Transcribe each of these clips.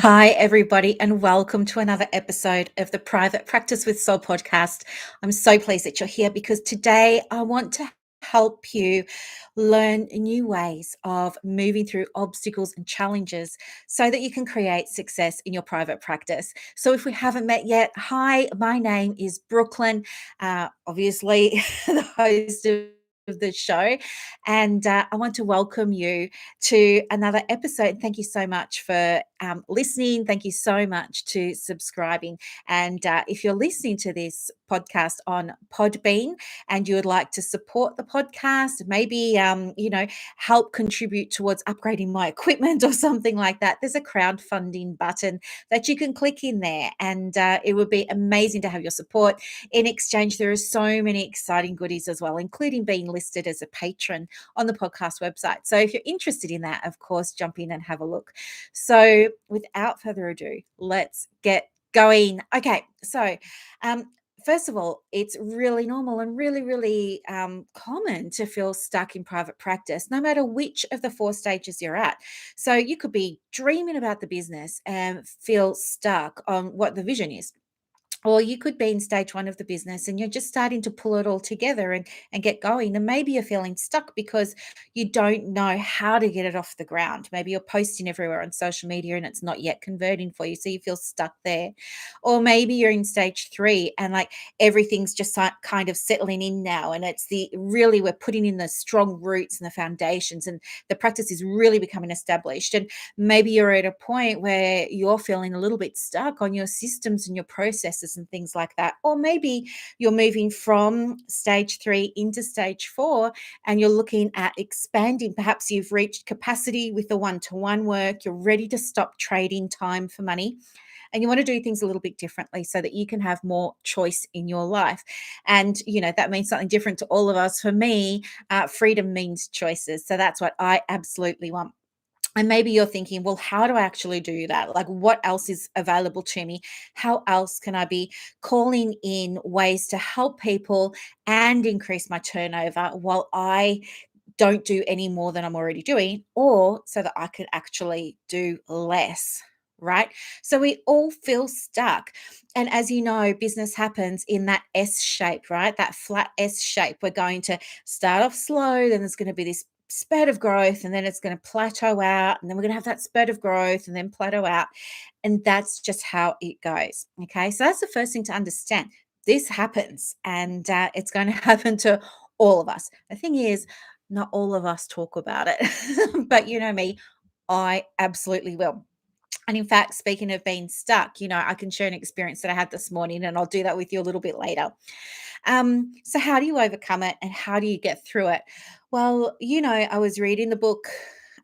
Hi, everybody, and welcome to another episode of the Private Practice with Soul podcast. I'm so pleased that you're here because today I want to help you learn new ways of moving through obstacles and challenges so that you can create success in your private practice. So, if we haven't met yet, hi, my name is Brooklyn, obviously, the host of the show, and I want to welcome you to another episode. Thank you so much for listening. Thank you so much to subscribing. And if you're listening to this podcast on Podbean and you would like to support the podcast, maybe help contribute towards upgrading my equipment or something like that, there's a crowdfunding button that you can click in there, and it would be amazing to have your support. In exchange, there are so many exciting goodies as well, including being listed as a patron on the podcast website. So if you're interested in that, of course, jump in and have a look. So without further ado, let's get going. Okay, so um, first of all, it's really normal and really common to feel stuck in private practice, no matter which of the four stages you're at. So you could be dreaming about the business and feel stuck on what the vision is, or you could be in stage one of the business and you're just starting to pull it all together and get going. And maybe you're feeling stuck because you don't know how to get it off the ground. Maybe you're posting everywhere on social media and it's not yet converting for you. So you feel stuck there. Or maybe you're in stage three and like everything's just kind of settling in now. And it's we're putting in the strong roots and the foundations, and the practice is really becoming established. And maybe you're at a point where you're feeling a little bit stuck on your systems and your processes and things like that. Or maybe you're moving from stage three into stage four and you're looking at expanding. Perhaps you've reached capacity with the one-to-one work. You're ready to stop trading time for money, and you want to do things a little bit differently so that you can have more choice in your life. And that means something different to all of us. For me, freedom means choices, so that's what I absolutely want. And maybe you're thinking, well, how do I actually do that? Like, what else is available to me? How else can I be calling in ways to help people and increase my turnover while I don't do any more than I'm already doing, or so that I could actually do less? Right. So we all feel stuck. And as you know, business happens in that S shape, right? That flat S shape. We're going to start off slow, then there's going to be this spurt of growth, and then it's going to plateau out, and then we're going to have that spurt of growth and then plateau out. And that's just how it goes. Okay. So that's the first thing to understand. This happens, and it's going to happen to all of us. The thing is, not all of us talk about it, but you know me, I absolutely will. And in fact, speaking of being stuck, I can share an experience that I had this morning, and I'll do that with you a little bit later. So, how do you overcome it and how do you get through it? Well, I was reading the book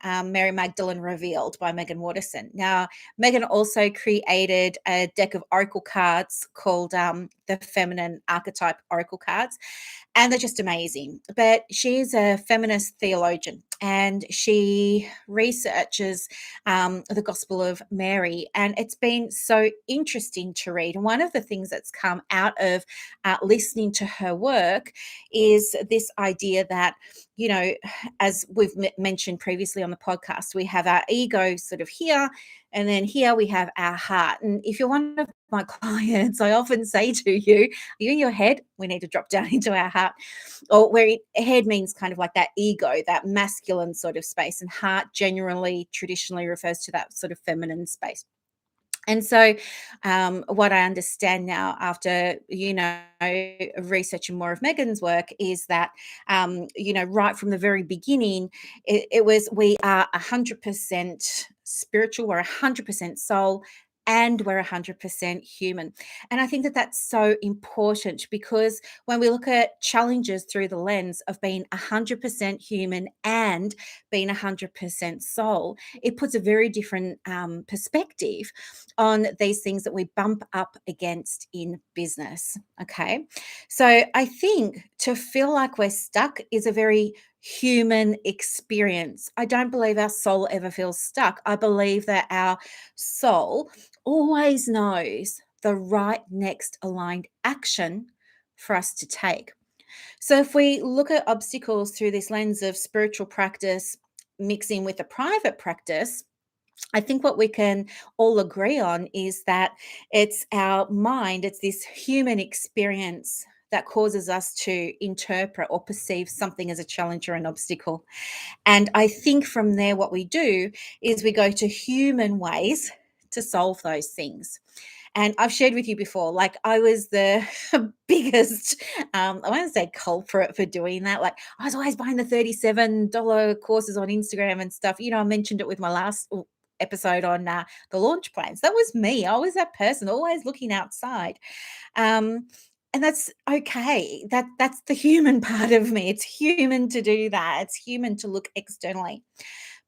Mary Magdalene Revealed by Megan Watterson. Now, Megan also created a deck of oracle cards called the Feminine Archetype Oracle Cards, and they're just amazing. But she's a feminist theologian and she researches the Gospel of Mary, and it's been so interesting to read. And one of the things that's come out of listening to her work is this idea that, as we've mentioned previously on the podcast, we have our ego sort of here, and then here we have our heart. And if you're one of my clients, I often say to you, are you in your head? We need to drop down into our heart. Or where head means kind of like that ego, that masculine sort of space, and heart generally traditionally refers to that sort of feminine space. And so, what I understand now after, researching more of Megan's work is that, right from the very beginning, it was we are 100% spiritual, we're 100% soul, and we're 100% human. And I think that that's so important because when we look at challenges through the lens of being 100% human and being 100% soul, it puts a very different perspective on these things that we bump up against in business. Okay. So I think to feel like we're stuck is a very human experience. I don't believe our soul ever feels stuck. I believe that our soul always knows the right next aligned action for us to take. So if we look at obstacles through this lens of spiritual practice mixing with a private practice, I think what we can all agree on is that it's our mind, it's this human experience that causes us to interpret or perceive something as a challenge or an obstacle. And I think from there, what we do is we go to human ways to solve those things. And I've shared with you before, like I was the biggest, I want to say culprit for doing that. Like I was always buying the $37 courses on Instagram and stuff. I mentioned it with my last episode on the launch plans. That was me. I was that person always looking outside. Um, and that's okay. That's the human part of me. It's human to do that. It's human to look externally.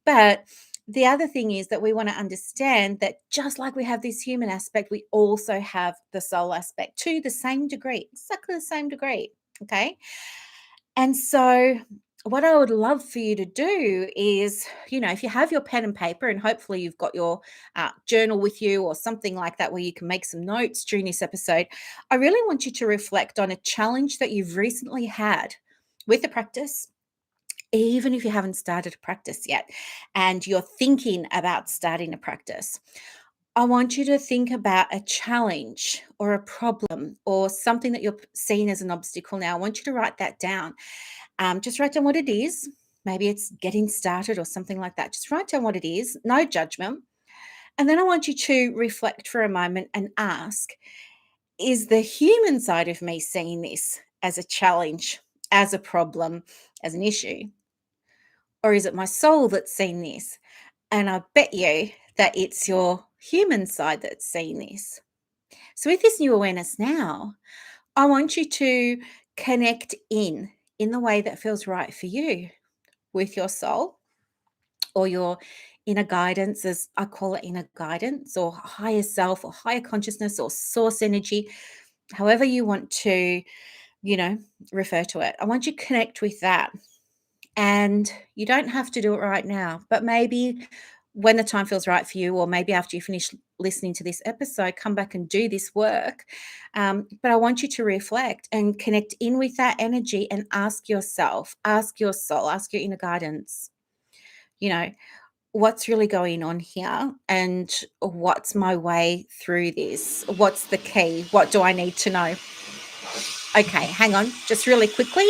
But the other thing is that we want to understand that just like we have this human aspect, we also have the soul aspect to the same degree, exactly the same degree. Okay. And so, what I would love for you to do is, if you have your pen and paper, and hopefully you've got your journal with you or something like that where you can make some notes during this episode, I really want you to reflect on a challenge that you've recently had with the practice, even if you haven't started a practice yet and you're thinking about starting a practice. I want you to think about a challenge or a problem or something that you're seeing as an obstacle now. I want you to write that down. Just write down what it is. Maybe it's getting started or something like that. Just write down what it is, no judgment. And then I want you to reflect for a moment and ask, is the human side of me seeing this as a challenge, as a problem, as an issue? Or is it my soul that's seen this? And I bet you that it's your human side that's seen this. So, with this new awareness now, I want you to connect in the way that feels right for you with your soul or your inner guidance, as I call it, inner guidance or higher self or higher consciousness or source energy, however you want to, you know, refer to it. I want you to connect with that. And you don't have to do it right now, but maybe when the time feels right for you, or maybe after you finish listening to this episode, come back and do this work. But I want you to reflect and connect in with that energy and ask yourself, ask your soul, ask your inner guidance, you know, what's really going on here and what's my way through this? What's the key? What do I need to know? Okay, hang on, just really quickly.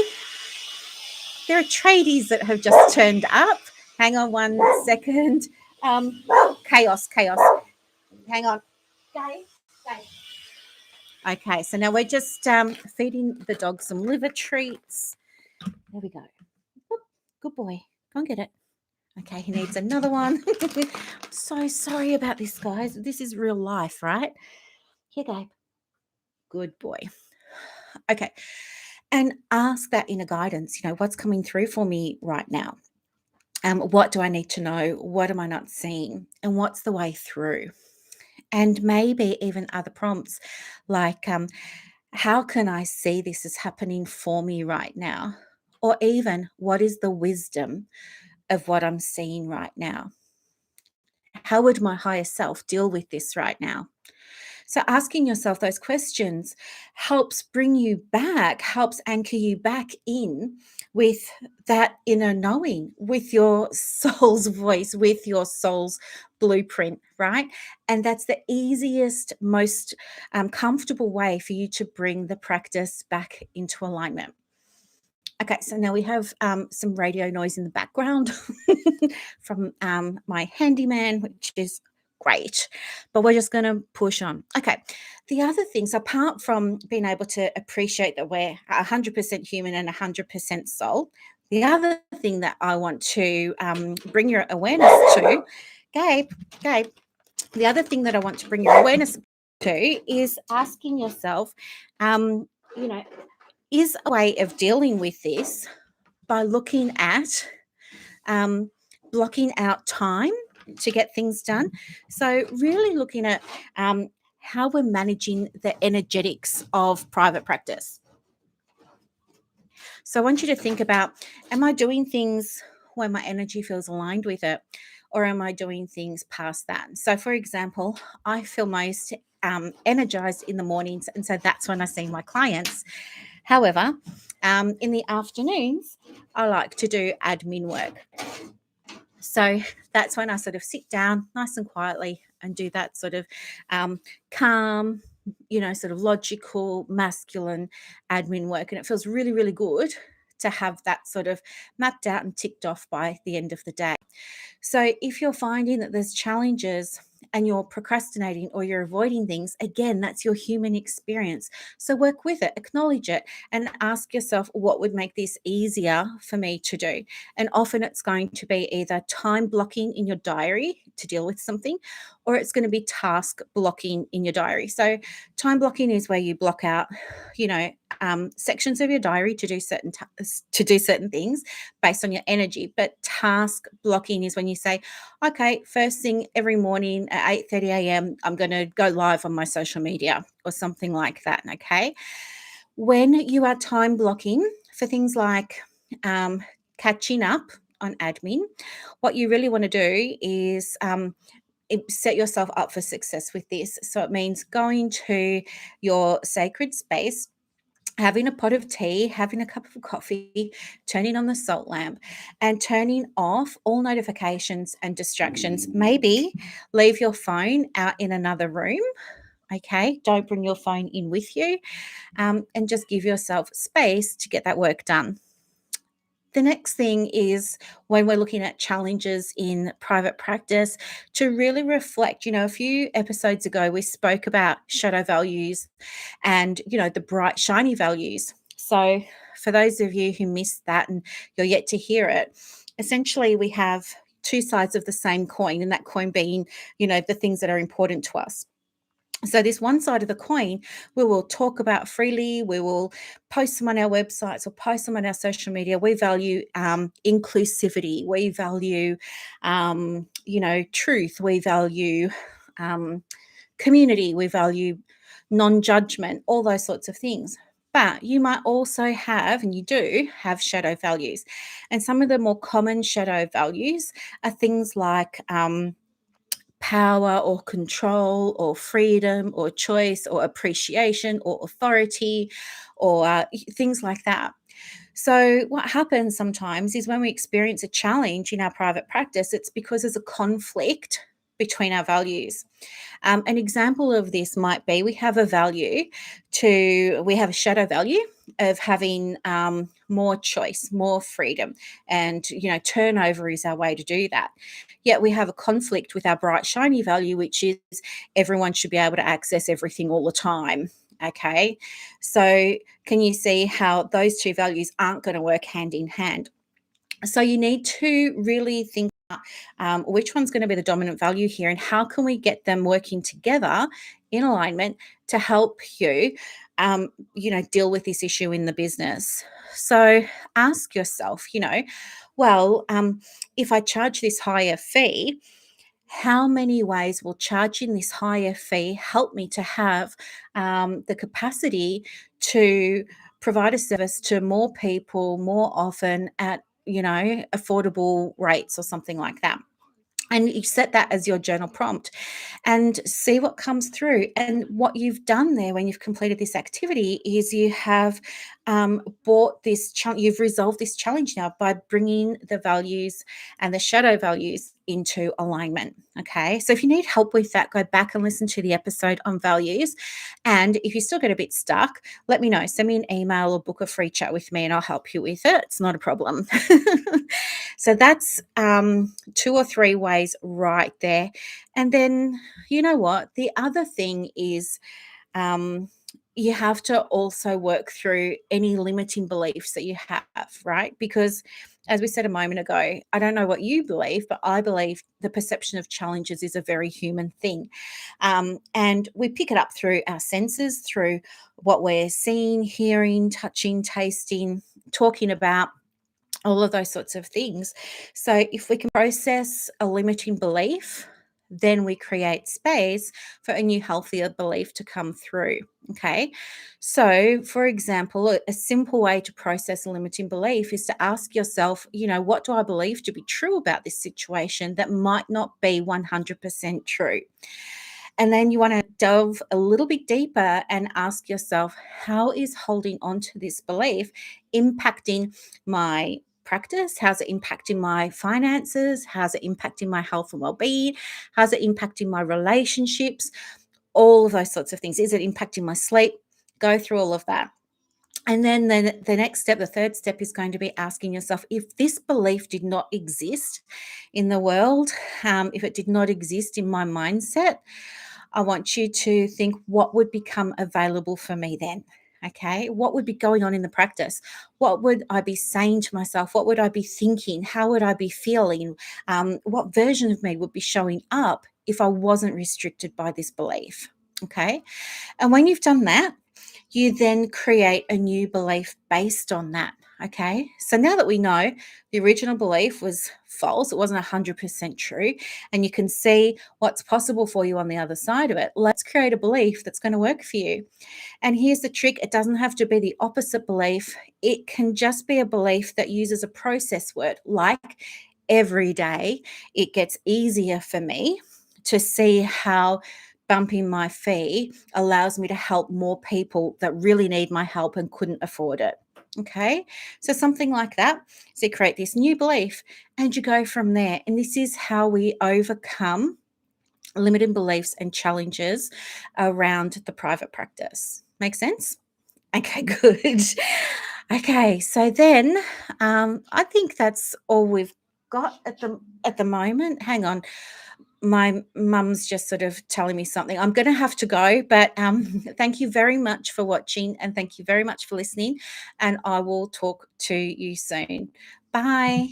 There are tradies that have just turned up. Hang on one second. Chaos. Hang on. Guys. Okay, so now we're just feeding the dog some liver treats. There we go. Whoop, good boy. Go and get it. Okay, he needs another one. So sorry about this, guys. This is real life, right? Here, Gabe. Good boy. Okay, and ask that inner guidance. What's coming through for me right now? What do I need to know? What am I not seeing? And what's the way through? And maybe even other prompts like, how can I see this is happening for me right now? Or even, what is the wisdom of what I'm seeing right now? How would my higher self deal with this right now? So, asking yourself those questions helps bring you back, helps anchor you back in with that inner knowing, with your soul's voice, with your soul's blueprint, right? And that's the easiest, most comfortable way for you to bring the practice back into alignment. Okay, so now we have some radio noise in the background from my handyman, which is great, but we're just going to push on. Okay, the other things, apart from being able to appreciate that we're 100% human and 100% soul, the other thing that I want to bring your awareness to, Gabe, the other thing that I want to bring your awareness to is asking yourself, you know, is a way of dealing with this by looking at blocking out time to get things done. So, really looking at how we're managing the energetics of private practice. So, I want you to think about, am I doing things when my energy feels aligned with it? Or am I doing things past that? So, for example, I feel most energized in the mornings. And so that's when I see my clients. However, in the afternoons, I like to do admin work. So that's when I sort of sit down nice and quietly and do that sort of calm, sort of logical, masculine admin work. And it feels really, really good to have that sort of mapped out and ticked off by the end of the day. So if you're finding that there's challenges and you're procrastinating or you're avoiding things, again, that's your human experience. So work with it, acknowledge it, and ask yourself, what would make this easier for me to do? And often it's going to be either time blocking in your diary to deal with something, or it's going to be task blocking in your diary. So time blocking is where you block out, sections of your diary to do certain things based on your energy. But task blocking is when you say, okay, first thing every morning at 8:30 a.m., I'm going to go live on my social media or something like that. Okay. When you are time blocking for things like catching up on admin, what you really want to do is set yourself up for success with this. So it means going to your sacred space, having a pot of tea, having a cup of coffee, turning on the salt lamp, and turning off all notifications and distractions. Maybe leave your phone out in another room. Okay, don't bring your phone in with you, and just give yourself space to get that work done. The next thing is, when we're looking at challenges in private practice, to really reflect. A few episodes ago, we spoke about shadow values and, the bright, shiny values. So, for those of you who missed that and you're yet to hear it, essentially we have two sides of the same coin, and that coin being, the things that are important to us. So, this one side of the coin, we will talk about freely. We will post them on our websites or post them on our social media. We value inclusivity. We value, truth. We value um, community. We value non judgment, all those sorts of things. But you might also have, and you do have, shadow values. And some of the more common shadow values are things like, power or control or freedom or choice or appreciation or authority or things like that. So, what happens sometimes is when we experience a challenge in our private practice, it's because there's a conflict between our values. An example of this might be, we have a shadow value of having more choice, more freedom, and turnover is our way to do that. Yet we have a conflict with our bright, shiny value, which is everyone should be able to access everything all the time. Okay, so can you see how those two values aren't going to work hand in hand? So you need to really think which one's going to be the dominant value here, and how can we get them working together in alignment to help you, deal with this issue in the business. So ask yourself, well, if I charge this higher fee, how many ways will charging this higher fee help me to have the capacity to provide a service to more people more often at affordable rates or something like that? And you set that as your journal prompt and see what comes through. And what you've done there when you've completed this activity is you have brought this challenge, you've resolved this challenge now by bringing the values and the shadow values into alignment. Okay. So if you need help with that, go back and listen to the episode on values. And if you still get a bit stuck, let me know. Send me an email or book a free chat with me and I'll help you with it. It's not a problem. So that's two or three ways right there. And then, you know what? The other thing is, you have to also work through any limiting beliefs that you have, right? Because, as we said a moment ago, I don't know what you believe, but I believe the perception of challenges is a very human thing. And we pick it up through our senses, through what we're seeing, hearing, touching, tasting, talking about, all of those sorts of things. So if we can process a limiting belief, then we create space for a new, healthier belief to come through. Okay. So, for example, a simple way to process a limiting belief is to ask yourself, what do I believe to be true about this situation that might not be 100% true? And then you want to delve a little bit deeper and ask yourself, how is holding on to this belief impacting my practice? How's it impacting my finances? How's it impacting my health and well-being? How's it impacting my relationships? All of those sorts of things. Is it impacting my sleep? Go through all of that. And then the next step, the third step, is going to be asking yourself, if this belief did not exist in the world, if it did not exist in my mindset, I want you to think, what would become available for me then? Okay, what would be going on in the practice? What would I be saying to myself? What would I be thinking? How would I be feeling? What version of me would be showing up if I wasn't restricted by this belief? Okay, and when you've done that, you then create a new belief based on that. Okay. So now that we know the original belief was false, it wasn't 100% true, and you can see what's possible for you on the other side of it, let's create a belief that's going to work for you. And here's the trick, it doesn't have to be the opposite belief, it can just be a belief that uses a process word like every day. It gets easier for me to see how bumping my fee allows me to help more people that really need my help and couldn't afford it. Okay, so something like that. So you create this new belief and you go from there. And this is how we overcome limiting beliefs and challenges around the private practice. Make sense? Okay, good. Okay, so then I think that's all we've got at the moment. Hang on, my mum's just sort of telling me something. I'm going to have to go, but thank you very much for watching and thank you very much for listening. And I will talk to you soon. Bye.